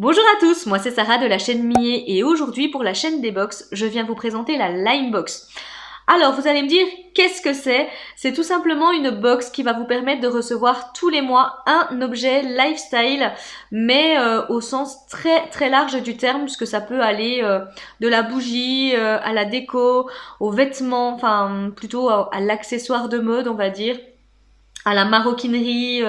Bonjour à tous, moi c'est Sarah de la chaîne Millet et aujourd'hui pour la chaîne des box, je viens vous présenter la Linebox. Alors vous allez me dire qu'est-ce que c'est? C'est tout simplement une box qui va vous permettre de recevoir tous les mois un objet lifestyle mais au sens très large du terme puisque ça peut aller de la bougie à la déco, aux vêtements, enfin plutôt à l'accessoire de mode on va dire, à la maroquinerie,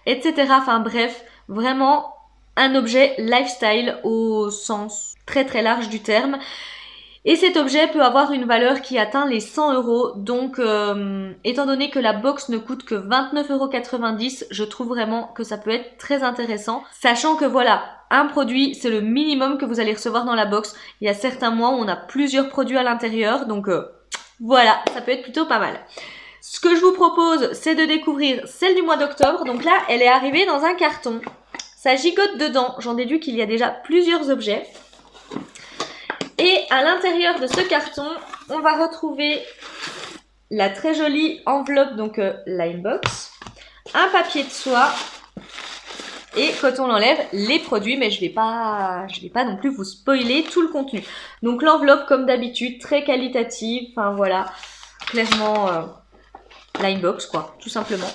etc. Enfin bref, vraiment un objet lifestyle au sens très large du terme. Et cet objet peut avoir une valeur qui atteint les 100 euros. Donc, étant donné que la box ne coûte que 29,90 €, je trouve vraiment que ça peut être très intéressant. Sachant que voilà, un produit, c'est le minimum que vous allez recevoir dans la box. Il y a certains mois où on a plusieurs produits à l'intérieur. Donc, voilà, ça peut être plutôt pas mal. Ce que je vous propose, c'est de découvrir celle du mois d'octobre. Donc là, elle est arrivée dans un carton. Ça gigote dedans. J'en déduis qu'il y a déjà plusieurs objets. Et à l'intérieur de ce carton, on va retrouver la très jolie enveloppe, donc Linebox, un papier de soie et quand on l'enlève, les produits, mais je vais pas non plus vous spoiler tout le contenu. Donc l'enveloppe, comme d'habitude, très qualitative. Enfin voilà, clairement Linebox quoi, tout simplement.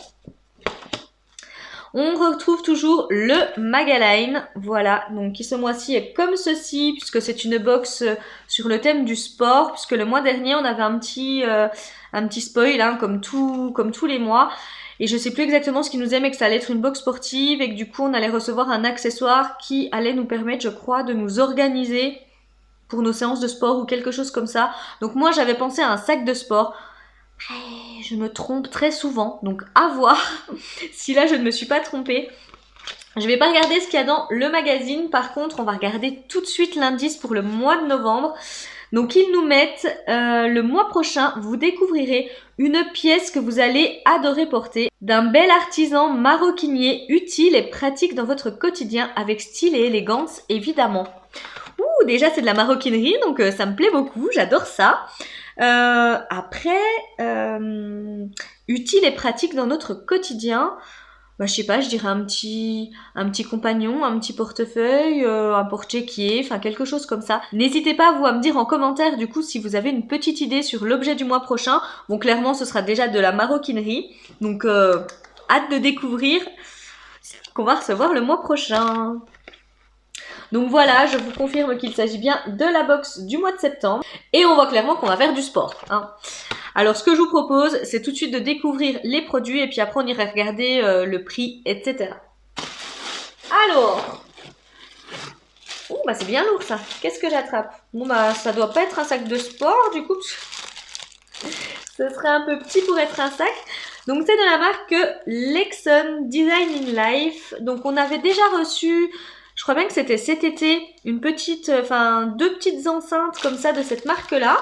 On retrouve toujours le Magaline, voilà, donc qui ce mois-ci est comme ceci, puisque c'est une box sur le thème du sport, puisque le mois dernier on avait un petit spoil, hein, comme tous les mois, et je sais plus exactement ce qui nous est, mais que ça allait être une box sportive, et que du coup on allait recevoir un accessoire qui allait nous permettre, je crois, de nous organiser pour nos séances de sport ou quelque chose comme ça. Donc moi j'avais pensé à un sac de sport. Je me trompe très souvent, donc à voir si là je ne me suis pas trompée. Je vais pas regarder ce qu'il y a dans le magazine, par contre on va regarder tout de suite l'indice pour le mois de novembre. Donc ils nous mettent le mois prochain, vous découvrirez une pièce que vous allez adorer porter, d'un bel artisan maroquinier utile et pratique dans votre quotidien avec style et élégance évidemment. Ouh, déjà c'est de la maroquinerie, donc ça me plaît beaucoup, j'adore ça. Après, utile et pratique dans notre quotidien, bah, je sais pas, je dirais un petit compagnon, un petit portefeuille, un porte-chéquier, enfin quelque chose comme ça. N'hésitez pas vous à me dire en commentaire du coup si vous avez une petite idée sur l'objet du mois prochain. Bon, clairement ce sera déjà de la maroquinerie, donc hâte de découvrir ce qu'on va recevoir le mois prochain. Donc voilà, je vous confirme qu'il s'agit bien de la box du mois de septembre. Et on voit clairement qu'on va faire du sport, hein. Alors ce que je vous propose, c'est tout de suite de découvrir les produits et puis après on ira regarder le prix, etc. Alors, ouh, bah c'est bien lourd ça. Qu'est-ce que j'attrape? Bon bah ça doit pas être un sac de sport du coup. Ce serait un peu petit pour être un sac. Donc c'est de la marque Lexon Design in Life. Donc on avait déjà reçu, je crois bien que c'était cet été, une petite, deux petites enceintes comme ça de cette marque-là.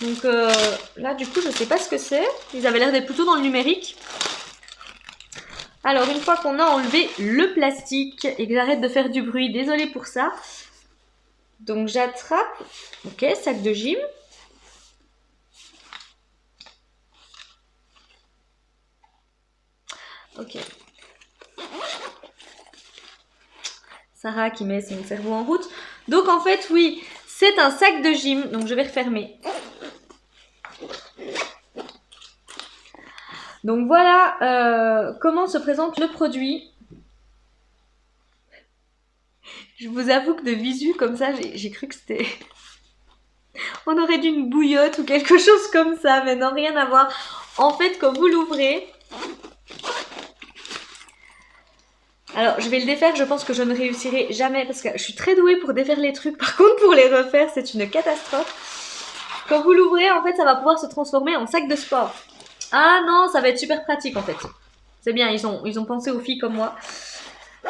Donc là du coup je sais pas ce que c'est. Ils avaient l'air d'être plutôt dans le numérique. Alors une fois qu'on a enlevé le plastique et que j'arrête de faire du bruit, désolée pour ça. Donc j'attrape, ok, sac de gym. Ok. Sarah qui met son cerveau en route. Donc en fait, oui, c'est un sac de gym. Donc je vais refermer. Donc voilà comment se présente le produit. Je vous avoue que de visu comme ça, j'ai cru que c'était... On aurait dû une bouillotte ou quelque chose comme ça, mais non, rien à voir. En fait, quand vous l'ouvrez... Alors, je vais le défaire, je pense que je ne réussirai jamais parce que je suis très douée pour défaire les trucs. Par contre, pour les refaire, c'est une catastrophe. Quand vous l'ouvrez, en fait, ça va pouvoir se transformer en sac de sport. Ah non, ça va être super pratique en fait. C'est bien, ils ont pensé aux filles comme moi.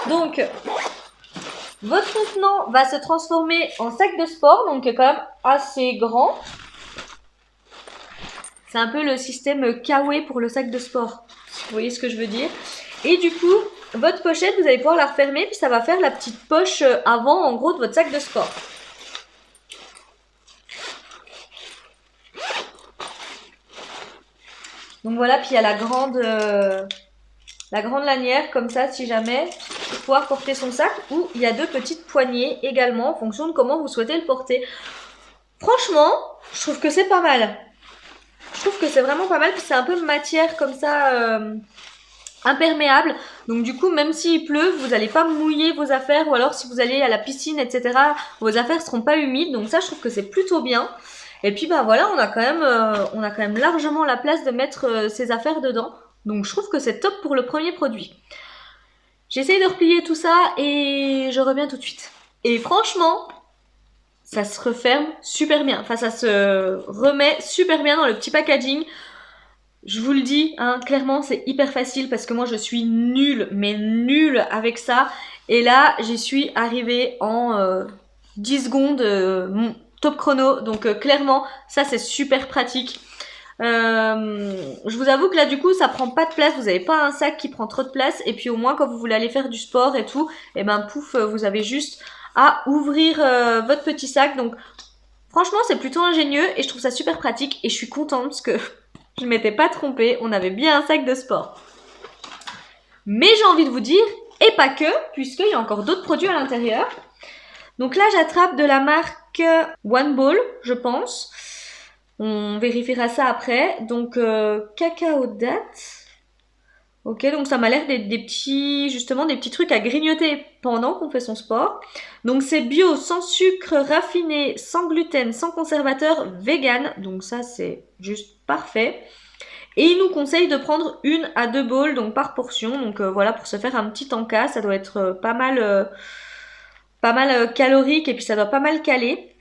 Donc, votre contenant va se transformer en sac de sport, donc quand même assez grand. C'est un peu le système Kawaii pour le sac de sport. Vous voyez ce que je veux dire? Et du coup, votre pochette, vous allez pouvoir la refermer, puis ça va faire la petite poche avant, en gros, de votre sac de sport. Donc voilà, puis il y a la grande lanière, comme ça, si jamais. pour pouvoir porter son sac, ou il y a 2 petites poignées également en fonction de comment vous souhaitez le porter. Franchement, je trouve que c'est pas mal. Je trouve que c'est vraiment pas mal, puis c'est un peu matière comme ça, imperméable. Donc du coup, même s'il pleut, vous n'allez pas mouiller vos affaires, ou alors si vous allez à la piscine, etc., vos affaires seront pas humides. Donc ça, je trouve que c'est plutôt bien. Et puis bah voilà, on a quand même largement la place de mettre ses affaires dedans. Donc je trouve que c'est top pour le premier produit. J'essaye de replier tout ça et je reviens tout de suite. Et franchement, ça se referme super bien. Enfin, ça se remet super bien dans le petit packaging. Je vous le dis, hein, clairement, c'est hyper facile parce que moi, je suis nulle, mais nulle avec ça. Et là, j'y suis arrivée en 10 secondes, top chrono. Donc, clairement, ça, c'est super pratique. Je vous avoue que là, du coup, ça prend pas de place. Vous n'avez pas un sac qui prend trop de place. Et puis, au moins, quand vous voulez aller faire du sport et tout, et ben, pouf, vous avez juste à ouvrir votre petit sac. Donc, franchement, c'est plutôt ingénieux et je trouve ça super pratique. Et je suis contente parce que je ne m'étais pas trompée. On avait bien un sac de sport. Mais j'ai envie de vous dire, et pas que, puisqu'il y a encore d'autres produits à l'intérieur. Donc là, j'attrape de la marque One Ball, je pense. On vérifiera ça après. Donc, cacao date. Ok, donc ça m'a l'air des petits trucs à grignoter pendant qu'on fait son sport. Donc c'est bio, sans sucre raffiné, sans gluten, sans conservateur, vegan. Donc ça c'est juste parfait. Et il nous conseille de prendre 1 à 2 bowls donc par portion. Donc voilà, pour se faire un petit encas, ça doit être pas mal calorique et puis ça doit pas mal caler.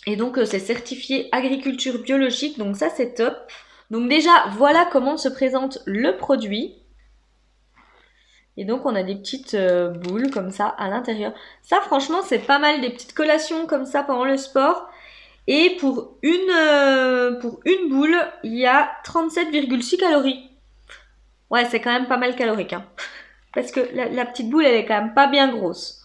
Et donc c'est certifié agriculture biologique, donc ça c'est top. Donc déjà, voilà comment se présente le produit. Et donc on a des petites boules comme ça à l'intérieur. Ça franchement c'est pas mal, des petites collations comme ça pendant le sport. Et pour une boule, il y a 37,6 calories. Ouais, c'est quand même pas mal calorique. Hein. Parce que la petite boule, elle est quand même pas bien grosse.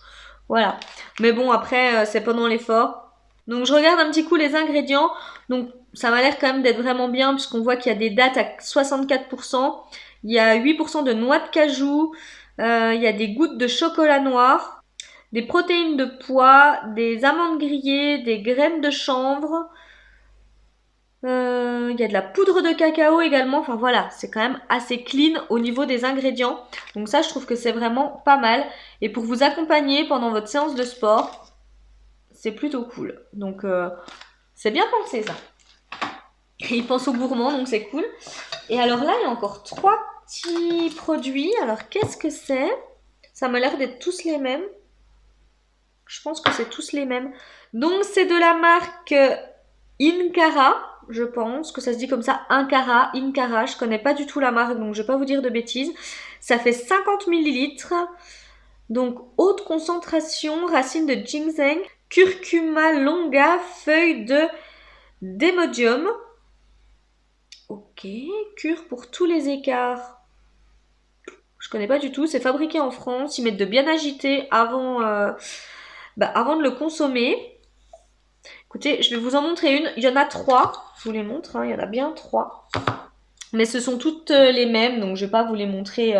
Voilà. Mais bon, après, c'est pendant l'effort. Donc je regarde un petit coup les ingrédients. Donc ça m'a l'air quand même d'être vraiment bien puisqu'on voit qu'il y a des dattes à 64%. Il y a 8% de noix de cajou. Il y a des gouttes de chocolat noir. Des protéines de pois. Des amandes grillées. Des graines de chanvre. Il y a de la poudre de cacao également. Enfin voilà, c'est quand même assez clean au niveau des ingrédients. Donc ça, je trouve que c'est vraiment pas mal. Et pour vous accompagner pendant votre séance de sport, c'est plutôt cool. Donc c'est bien pensé ça. Et il pense aux gourmands, donc c'est cool. Et alors là, il y a encore 3 petits produits. Alors qu'est-ce que c'est? Ça m'a l'air d'être tous les mêmes. Je pense que c'est tous les mêmes. Donc c'est de la marque Incara. Je pense que ça se dit comme ça, Incara. Je connais pas du tout la marque, donc je vais pas vous dire de bêtises. Ça fait 50 ml. Donc haute concentration, racines de ginseng, curcuma longa, feuilles de démodium. Ok, cure pour tous les écarts. Je connais pas du tout, c'est fabriqué en France. Ils mettent de bien agiter avant de le consommer. Écoutez, je vais vous en montrer une. Il y en a 3. Je vous les montre, hein. Il y en a bien 3. Mais ce sont toutes les mêmes, donc je vais pas vous les montrer.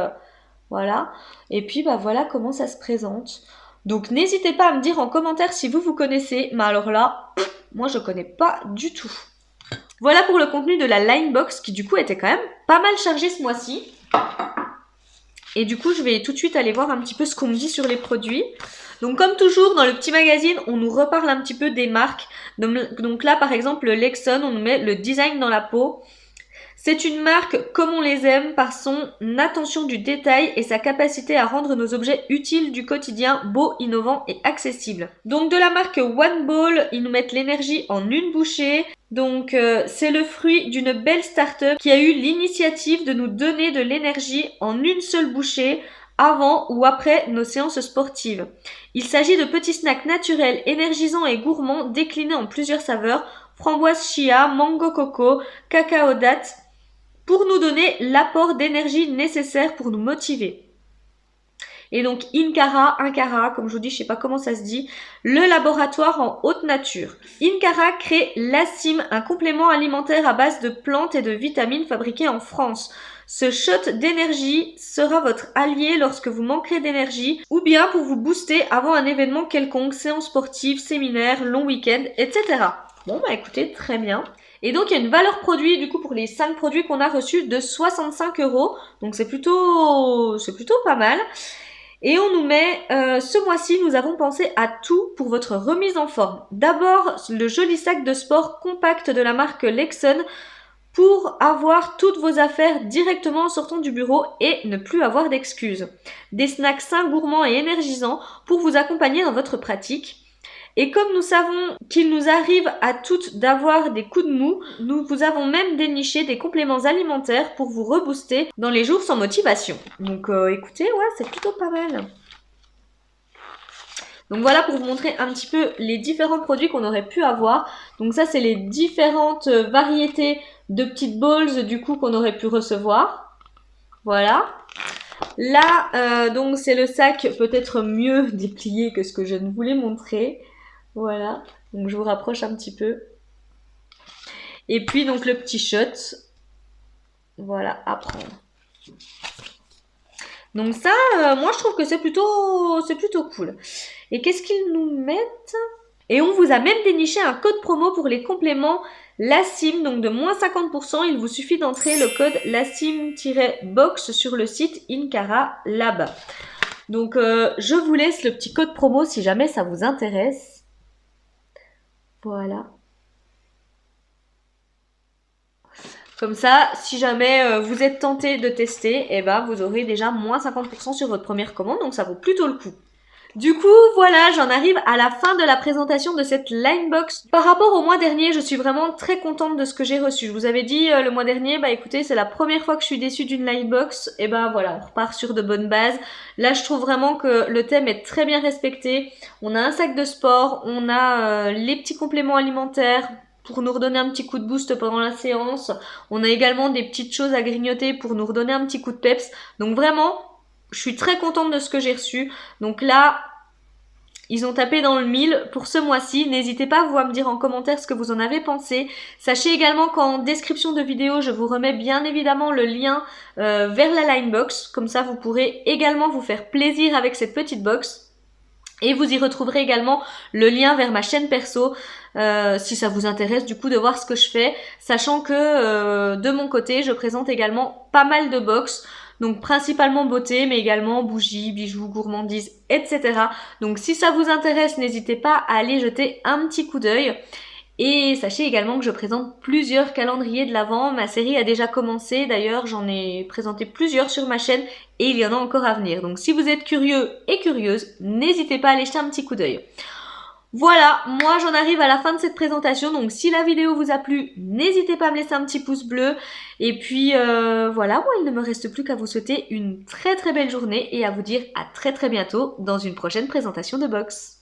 Voilà. Et puis, voilà comment ça se présente. Donc, n'hésitez pas à me dire en commentaire si vous connaissez. Mais alors là, moi, je connais pas du tout. Voilà pour le contenu de la Linebox qui, du coup, était quand même pas mal chargé ce mois-ci. Et du coup, je vais tout de suite aller voir un petit peu ce qu'on me dit sur les produits. Donc comme toujours, dans le petit magazine, on nous reparle un petit peu des marques. Donc là, par exemple, le Lexon, on nous met le design dans la peau. C'est une marque comme on les aime par son attention du détail et sa capacité à rendre nos objets utiles du quotidien beaux, innovants et accessibles. Donc de la marque One Ball, ils nous mettent l'énergie en une bouchée. Donc c'est le fruit d'une belle start-up qui a eu l'initiative de nous donner de l'énergie en une seule bouchée avant ou après nos séances sportives. Il s'agit de petits snacks naturels, énergisants et gourmands déclinés en plusieurs saveurs, framboise chia, mango coco, cacao date, pour nous donner l'apport d'énergie nécessaire pour nous motiver. Et donc Incara, comme je vous dis, je sais pas comment ça se dit, le laboratoire en haute nature. Incara crée l'Asim, un complément alimentaire à base de plantes et de vitamines fabriqué en France. Ce shot d'énergie sera votre allié lorsque vous manquerez d'énergie ou bien pour vous booster avant un événement quelconque, séance sportive, séminaire, long week-end, etc. Bon bah écoutez, très bien. Et donc il y a une valeur produit du coup pour les 5 produits qu'on a reçus de 65 €. Donc c'est plutôt pas mal. Et on nous met, ce mois-ci, nous avons pensé à tout pour votre remise en forme. D'abord, le joli sac de sport compact de la marque Lexon pour avoir toutes vos affaires directement en sortant du bureau et ne plus avoir d'excuses. Des snacks sains, gourmands et énergisants pour vous accompagner dans votre pratique. Et comme nous savons qu'il nous arrive à toutes d'avoir des coups de mou, nous vous avons même déniché des compléments alimentaires pour vous rebooster dans les jours sans motivation. Donc écoutez, ouais, c'est plutôt pas mal. Donc voilà pour vous montrer un petit peu les différents produits qu'on aurait pu avoir. Donc ça, c'est les différentes variétés de petites balls du coup qu'on aurait pu recevoir. Voilà. Là, donc c'est le sac peut-être mieux déplié que ce que je ne voulais montrer. Voilà, donc je vous rapproche un petit peu. Et puis donc le petit shot. Voilà, à prendre. Donc ça, moi je trouve que c'est plutôt cool. Et qu'est-ce qu'ils nous mettent? Et on vous a même déniché un code promo pour les compléments LASIM, donc de moins 50%. Il vous suffit d'entrer le code LASIM-box sur le site Incara Lab. Donc je vous laisse le petit code promo si jamais ça vous intéresse. Voilà. Comme ça, si jamais vous êtes tenté de tester, eh ben, vous aurez déjà moins 50% sur votre première commande, donc ça vaut plutôt le coup. Du coup, voilà, j'en arrive à la fin de la présentation de cette Linebox. Par rapport au mois dernier, je suis vraiment très contente de ce que j'ai reçu. Je vous avais dit le mois dernier, bah écoutez, c'est la première fois que je suis déçue d'une Linebox. Et ben voilà, on repart sur de bonnes bases. Là, je trouve vraiment que le thème est très bien respecté. On a un sac de sport, on a les petits compléments alimentaires pour nous redonner un petit coup de boost pendant la séance. On a également des petites choses à grignoter pour nous redonner un petit coup de peps. Donc vraiment, je suis très contente de ce que j'ai reçu. Donc là, ils ont tapé dans le mille pour ce mois-ci. N'hésitez pas vous à me dire en commentaire ce que vous en avez pensé. Sachez également qu'en description de vidéo, je vous remets bien évidemment le lien vers la Linebox. Comme ça, vous pourrez également vous faire plaisir avec cette petite box. Et vous y retrouverez également le lien vers ma chaîne perso si ça vous intéresse du coup de voir ce que je fais. Sachant que de mon côté, je présente également pas mal de box. Donc principalement beauté, mais également bougies, bijoux, gourmandises, etc. Donc si ça vous intéresse, n'hésitez pas à aller jeter un petit coup d'œil. Et sachez également que je présente plusieurs calendriers de l'Avent. Ma série a déjà commencé, d'ailleurs j'en ai présenté plusieurs sur ma chaîne et il y en a encore à venir. Donc si vous êtes curieux et curieuse, n'hésitez pas à aller jeter un petit coup d'œil. Voilà, moi j'en arrive à la fin de cette présentation, donc si la vidéo vous a plu, n'hésitez pas à me laisser un petit pouce bleu. Et puis voilà, moi il ne me reste plus qu'à vous souhaiter une très très belle journée et à vous dire à très très bientôt dans une prochaine présentation de box.